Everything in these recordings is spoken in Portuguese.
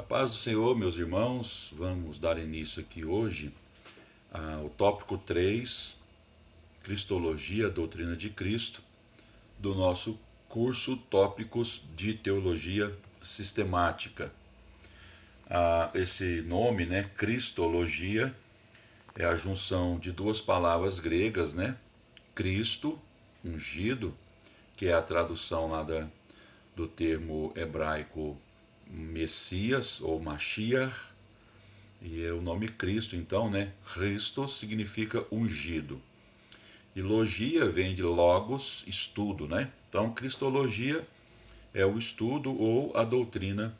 Paz do Senhor, meus irmãos, vamos dar início aqui hoje ao tópico 3, Cristologia, Doutrina de Cristo, do nosso curso Tópicos de Teologia Sistemática. Esse nome, Cristologia, é a junção de duas palavras gregas, Cristo, ungido, que é a tradução lá do termo hebraico Messias ou Mashiach, e é o nome Cristo, então, Christos significa ungido. E logia vem de logos, estudo, Então, cristologia é o estudo ou a doutrina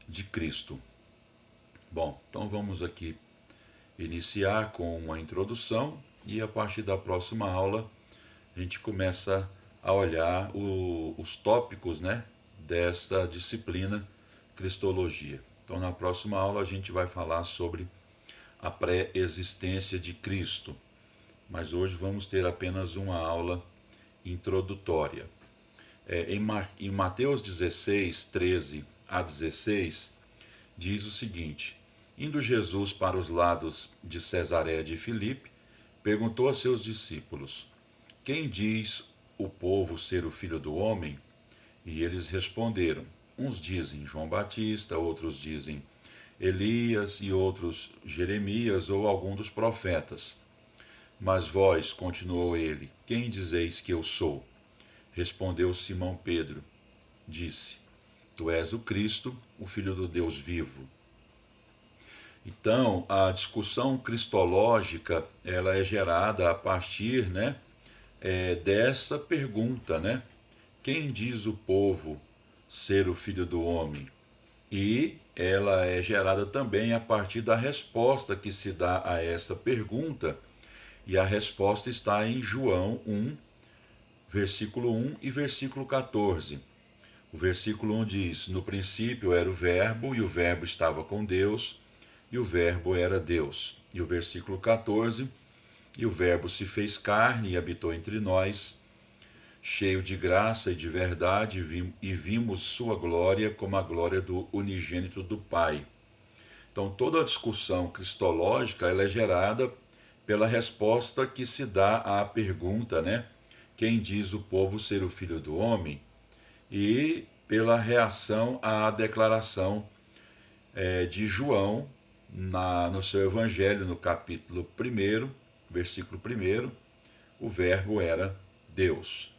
de Cristo. Bom, então vamos aqui iniciar com uma introdução e a partir da próxima aula a gente começa a olhar os tópicos, desta disciplina Cristologia. Então, na próxima aula a gente vai falar sobre a pré-existência de Cristo, mas hoje vamos ter apenas uma aula introdutória. Em Mateus 16, 13 a 16, diz o seguinte: Indo Jesus para os lados de Cesareia de Filipe, perguntou a seus discípulos: Quem diz o povo ser o Filho do Homem? E eles responderam: Uns dizem João Batista, outros dizem Elias e outros Jeremias ou algum dos profetas. Mas vós, continuou ele, quem dizeis que eu sou? Respondeu Simão Pedro, disse: Tu és o Cristo, o Filho do Deus vivo. Então, a discussão cristológica, ela é gerada a partir, dessa pergunta, Quem diz o povo ser o Filho do Homem? E ela é gerada também a partir da resposta que se dá a esta pergunta, e a resposta está em João 1, versículo 1 e versículo 14. O versículo 1 diz: No princípio era o Verbo, e o Verbo estava com Deus, e o Verbo era Deus. E o versículo 14: E o Verbo se fez carne e habitou entre nós, cheio de graça e de verdade, e vimos sua glória como a glória do unigênito do Pai. Então, toda a discussão cristológica ela é gerada pela resposta que se dá à pergunta, Quem diz o povo ser o Filho do Homem? E pela reação à declaração de João no seu Evangelho, no capítulo 1, versículo 1, o Verbo era Deus.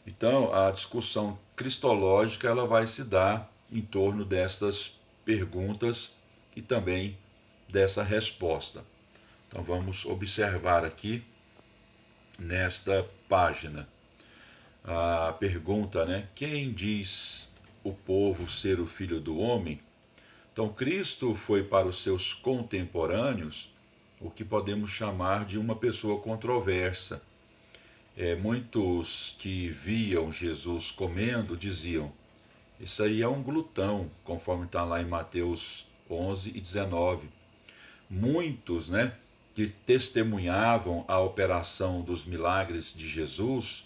Então, a discussão cristológica ela vai se dar em torno destas perguntas e também dessa resposta. Então, vamos observar aqui nesta página a pergunta, Quem diz o povo ser o Filho do Homem? Então, Cristo foi para os seus contemporâneos o que podemos chamar de uma pessoa controversa. Muitos que viam Jesus comendo diziam: Isso aí é um glutão, conforme está lá em Mateus 11 e 19. Muitos, que testemunhavam a operação dos milagres de Jesus,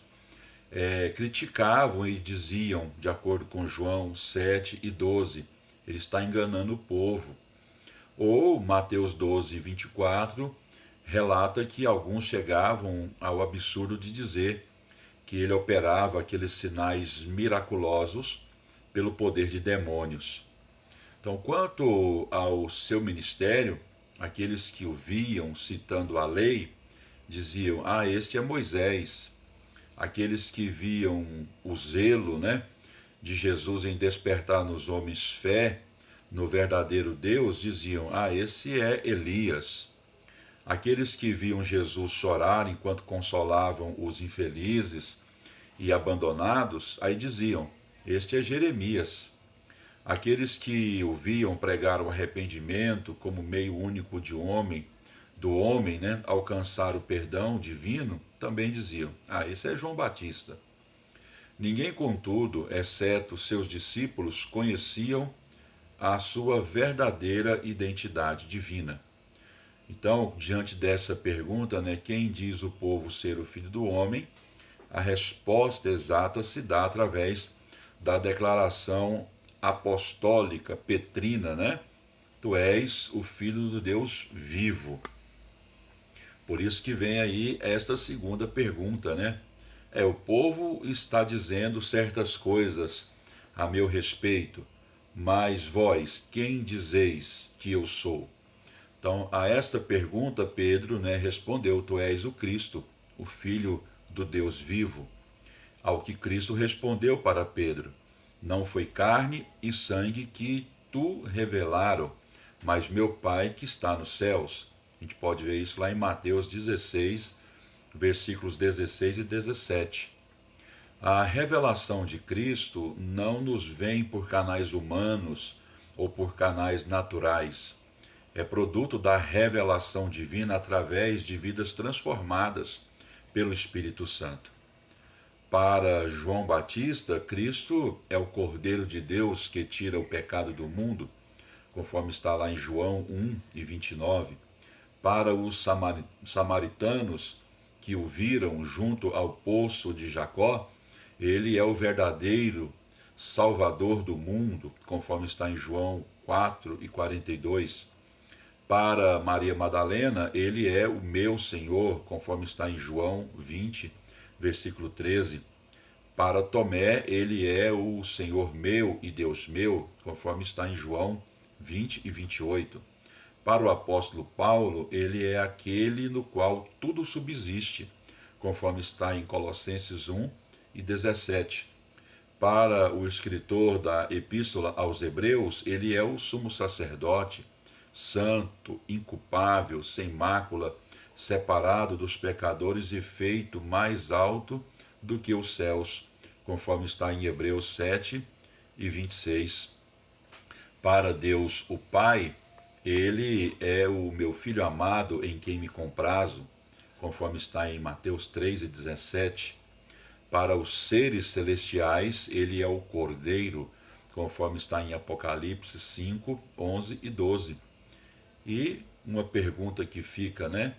criticavam e diziam, de acordo com João 7 e 12, ele está enganando o povo. Ou Mateus 12, 24, relata que alguns chegavam ao absurdo de dizer que ele operava aqueles sinais miraculosos pelo poder de demônios. Então, quanto ao seu ministério, aqueles que o viam citando a lei diziam: este é Moisés. Aqueles que viam o zelo, de Jesus em despertar nos homens fé no verdadeiro Deus diziam: esse é Elias. Aqueles que viam Jesus chorar enquanto consolavam os infelizes e abandonados, aí diziam: este é Jeremias. Aqueles que o viam pregar o arrependimento como meio único do homem, alcançar o perdão divino, também diziam: esse é João Batista. Ninguém, contudo, exceto seus discípulos, conheciam a sua verdadeira identidade divina. Então, diante dessa pergunta, quem diz o povo ser o Filho do Homem? A resposta exata se dá através da declaração apostólica petrina, tu és o Filho do Deus vivo. Por isso que vem aí esta segunda pergunta, né? O povo está dizendo certas coisas a meu respeito, mas vós, quem dizeis que eu sou? Então, a esta pergunta, Pedro, né, respondeu: Tu és o Cristo, o Filho do Deus vivo. Ao que Cristo respondeu para Pedro: Não foi carne e sangue que tu revelaram, mas meu Pai que está nos céus. A gente pode ver isso lá em Mateus 16, versículos 16 e 17. A revelação de Cristo não nos vem por canais humanos ou por canais naturais. É produto da revelação divina através de vidas transformadas pelo Espírito Santo. Para João Batista, Cristo é o Cordeiro de Deus que tira o pecado do mundo, conforme está lá em João 1 e 29. Para os samaritanos que o viram junto ao poço de Jacó, ele é o verdadeiro Salvador do mundo, conforme está em João 4 e 42. Para Maria Madalena, ele é o meu Senhor, conforme está em João 20, versículo 13. Para Tomé, ele é o Senhor meu e Deus meu, conforme está em João 20 e 28. Para o apóstolo Paulo, ele é aquele no qual tudo subsiste, conforme está em Colossenses 1 e 17. Para o escritor da Epístola aos Hebreus, ele é o sumo sacerdote, santo, inculpável, sem mácula, separado dos pecadores e feito mais alto do que os céus, conforme está em Hebreus 7 e 26. Para Deus, o Pai, ele é o meu filho amado em quem me comprazo, conforme está em Mateus 3 e 17. Para os seres celestiais, ele é o Cordeiro, conforme está em Apocalipse 5, 11 e 12. E uma pergunta que fica, né?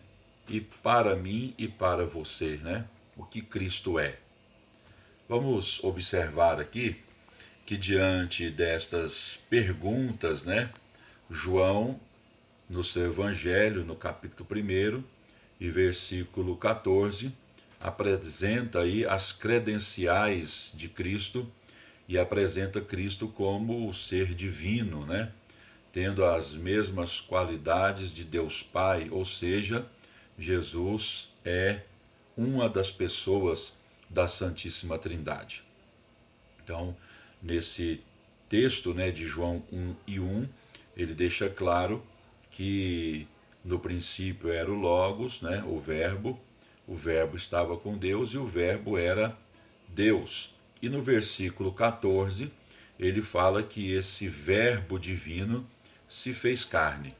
E para mim e para você, né? O que Cristo é? Vamos observar aqui que diante destas perguntas, né? João, no seu Evangelho, no capítulo 1 e versículo 14, apresenta aí as credenciais de Cristo e apresenta Cristo como o ser divino, né? Tendo as mesmas qualidades de Deus Pai, ou seja, Jesus é uma das pessoas da Santíssima Trindade. Então, nesse texto, né, de João 1 e 1, ele deixa claro que no princípio era o Logos, né, o Verbo estava com Deus e o Verbo era Deus. E no versículo 14, ele fala que esse Verbo divino se fez carne.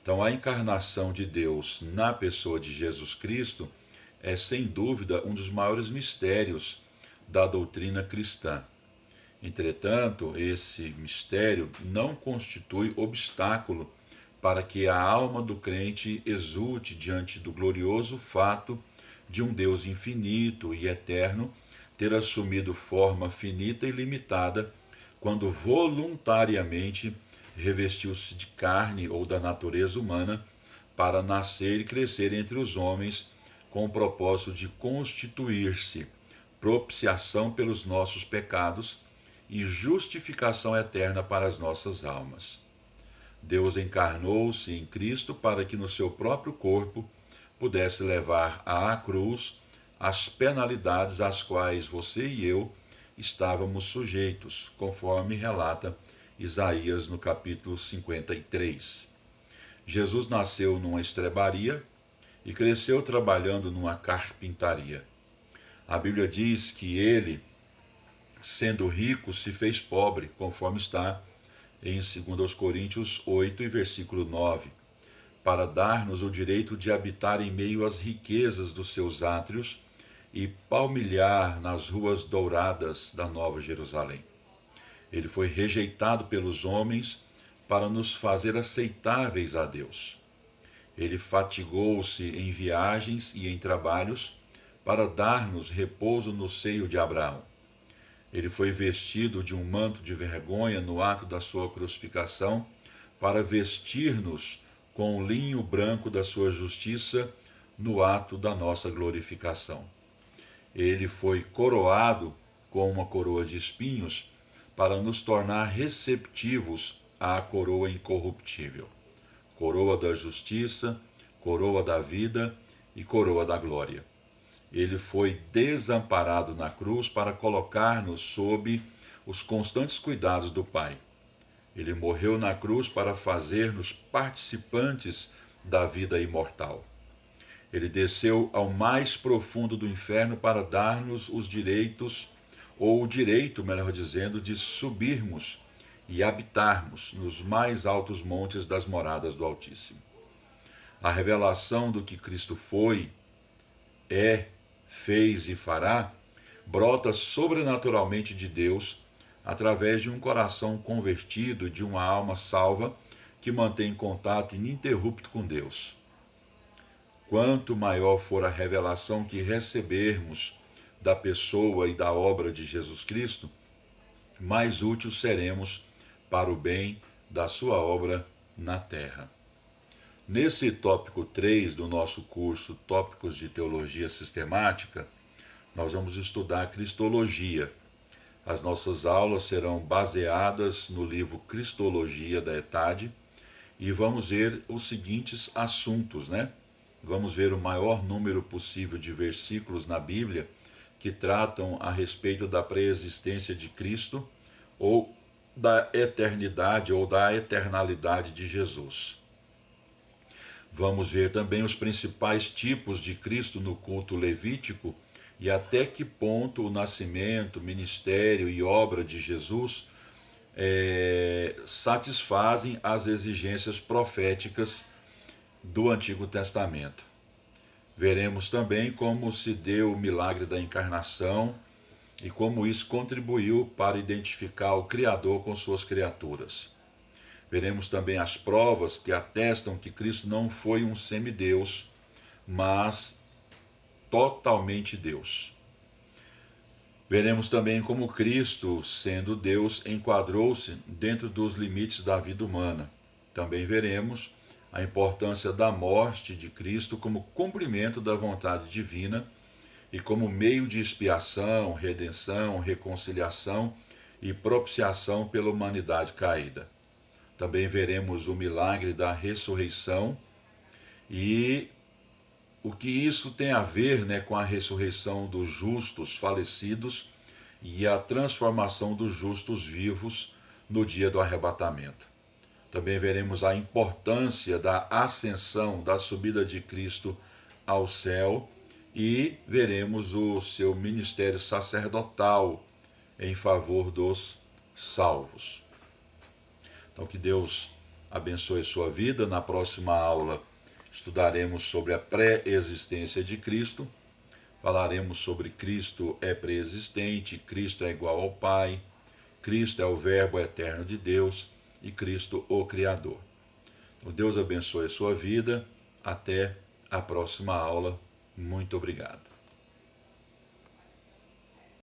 Então, a encarnação de Deus na pessoa de Jesus Cristo é, sem dúvida, um dos maiores mistérios da doutrina cristã. Entretanto, esse mistério não constitui obstáculo para que a alma do crente exulte diante do glorioso fato de um Deus infinito e eterno ter assumido forma finita e limitada quando voluntariamente revestiu-se de carne ou da natureza humana para nascer e crescer entre os homens com o propósito de constituir-se propiciação pelos nossos pecados e justificação eterna para as nossas almas. Deus encarnou-se em Cristo para que no seu próprio corpo pudesse levar à cruz as penalidades às quais você e eu estávamos sujeitos, conforme relata Isaías no capítulo 53. Jesus nasceu numa estrebaria e cresceu trabalhando numa carpintaria. A Bíblia diz que ele, sendo rico, se fez pobre, conforme está em 2 Coríntios 8 e versículo 9, para dar-nos o direito de habitar em meio às riquezas dos seus átrios e palmilhar nas ruas douradas da Nova Jerusalém. Ele foi rejeitado pelos homens para nos fazer aceitáveis a Deus. Ele fatigou-se em viagens e em trabalhos para dar-nos repouso no seio de Abraão. Ele foi vestido de um manto de vergonha no ato da sua crucificação para vestir-nos com o linho branco da sua justiça no ato da nossa glorificação. Ele foi coroado com uma coroa de espinhos para nos tornar receptivos à coroa incorruptível, coroa da justiça, coroa da vida e coroa da glória. Ele foi desamparado na cruz para colocar-nos sob os constantes cuidados do Pai. Ele morreu na cruz para fazer-nos participantes da vida imortal. Ele desceu ao mais profundo do inferno para dar-nos os direitos, ou o direito, melhor dizendo, de subirmos e habitarmos nos mais altos montes das moradas do Altíssimo. A revelação do que Cristo foi, é, fez e fará brota sobrenaturalmente de Deus através de um coração convertido e de uma alma salva que mantém contato ininterrupto com Deus. Quanto maior for a revelação que recebermos da pessoa e da obra de Jesus Cristo, mais úteis seremos para o bem da sua obra na terra. Nesse tópico 3 do nosso curso Tópicos de Teologia Sistemática, nós vamos estudar a Cristologia. As nossas aulas serão baseadas no livro Cristologia da ETAD e vamos ver os seguintes assuntos, né? Vamos ver o maior número possível de versículos na Bíblia que tratam a respeito da pré-existência de Cristo ou da eternidade ou da eternalidade de Jesus. Vamos ver também os principais tipos de Cristo no culto levítico e até que ponto o nascimento, ministério e obra de Jesus satisfazem as exigências proféticas do Antigo Testamento. Veremos também como se deu o milagre da encarnação e como isso contribuiu para identificar o Criador com suas criaturas. Veremos também as provas que atestam que Cristo não foi um semideus, mas totalmente Deus. Veremos também como Cristo, sendo Deus, enquadrou-se dentro dos limites da vida humana. Também veremos a importância da morte de Cristo como cumprimento da vontade divina e como meio de expiação, redenção, reconciliação e propiciação pela humanidade caída. Também veremos o milagre da ressurreição e o que isso tem a ver, com a ressurreição dos justos falecidos e a transformação dos justos vivos no dia do arrebatamento. Também veremos a importância da ascensão, da subida de Cristo ao céu e veremos o seu ministério sacerdotal em favor dos salvos. Então, que Deus abençoe sua vida. Na próxima aula, estudaremos sobre a pré-existência de Cristo. Falaremos sobre Cristo é pré-existente, Cristo é igual ao Pai, Cristo é o Verbo eterno de Deus e Cristo o Criador. Então, Deus abençoe a sua vida. Até a próxima aula. Muito obrigado.